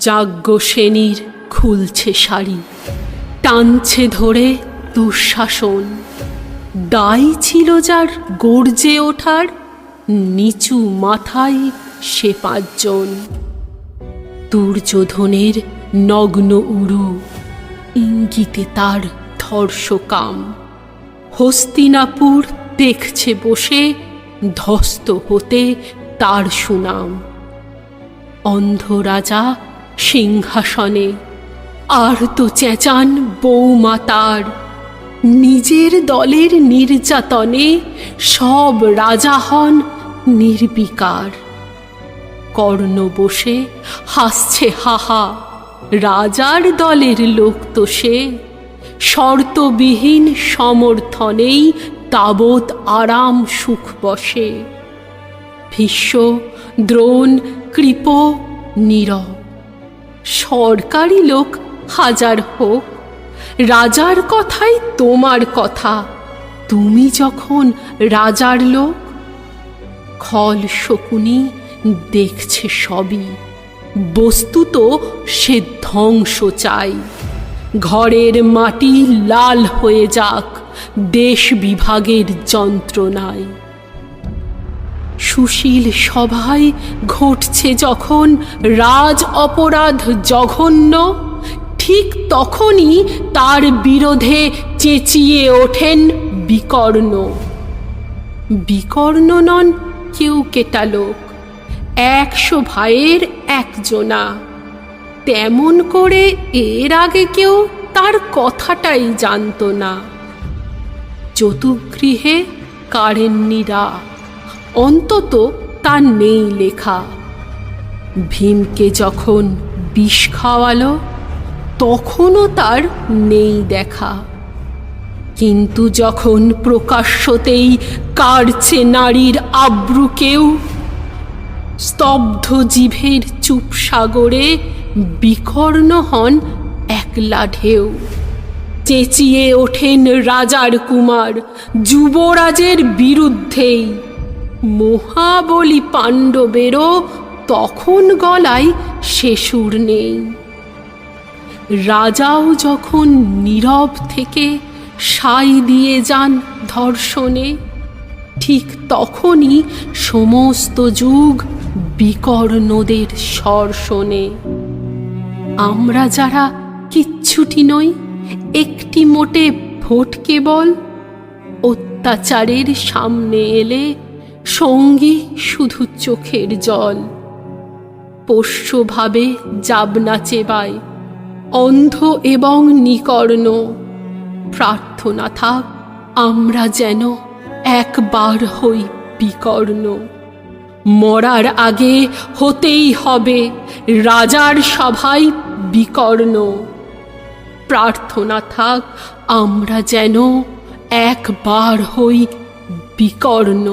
যাজ্ঞসেনীর খুলছে শাড়ি, টানছে ধরে দুঃশাসন। দায় ছিল যার গর্জে ওঠার, নিচু মাথায় সে 5 জন। দুর্যোধনের নগ্ন উরু, ইঙ্গিতে তার ধর্ষকাম। হস্তিনাপুর দেখছে বসে, ধ্বস্ত হতে তার সুনাম। অন্ধ রাজা সিংহাসনে, আর তো চেঁচান বৌমা তার। নিজের দলের নির্যাতনে সব রাজা হন নির্বিকার। কর্ণ বসে হাসছে হাহা, রাজার দলের লোক তো সে। শর্তবিহীন সমর্থনেই তাবৎ আরাম সুখ বসে। ভীষ্ম, দ্রোণ, কৃপ নীরব। সরকারি লোক হাজার হোক, রাজার কথাই তোমার কথা, তুমি যখন রাজার লোক। খল শকুনি দেখছে সবই, বস্তুত সে ধ্বংস চাই। ঘরের মাটি লাল হয়ে যাক দেশ বিভাগের যন্ত্রণায়। সুশীল সভায় ঘটছে যখন রাজ অপরাধ জঘন্য, ঠিক তখনই তার বিরোধে চেঁচিয়ে ওঠেন বিকর্ণ। বিকর্ণ নন কেউ কেটা লোক, 100 ভাইয়ের একজনা। তেমন করে এর আগে কেউ তার কথাটাই জানত না। চতুর্গৃহে কারেননি রা, অন্তত তার নেই লেখা। ভীমকে যখন বিষ খাওয়ালো, তখনও তার নেই দেখা। কিন্তু যখন প্রকাশ্যতেই কাড়ছে নারীর আব্রু কেউ, স্তব্ধ জিভের চুপ সাগরে বিকর্ণ হন একলা ঢেউ। চেঁচিয়ে ওঠেন রাজার কুমার যুবরাজের বিরুদ্ধেই। মহাবলী পাণ্ডবেরও তখন গলায় সে সুর নেই। রাজাও যখন নীরব থেকে সাই দিয়ে যান ধর্ষণে, ঠিক তখনই সমস্ত যুগ বিকর্ণদের স্বর শোনে। আমরা যারা কিচ্ছুটি নই, একটি মোটে ভোট কেবল, অত্যাচারের সামনে এলে সঙ্গী শুধু চোখের জল। পোষ্যভাবে যাবনা চেবায় অন্ধ এবং নিকর্ণ। প্রার্থনা থাক আমরা যেন একবার হই বিকর্ণ। মরার আগে হতেই হবে রাজার সভায় বিকর্ণ। প্রার্থনা থাক আমরা যেন একবার হই বিকর্ণ।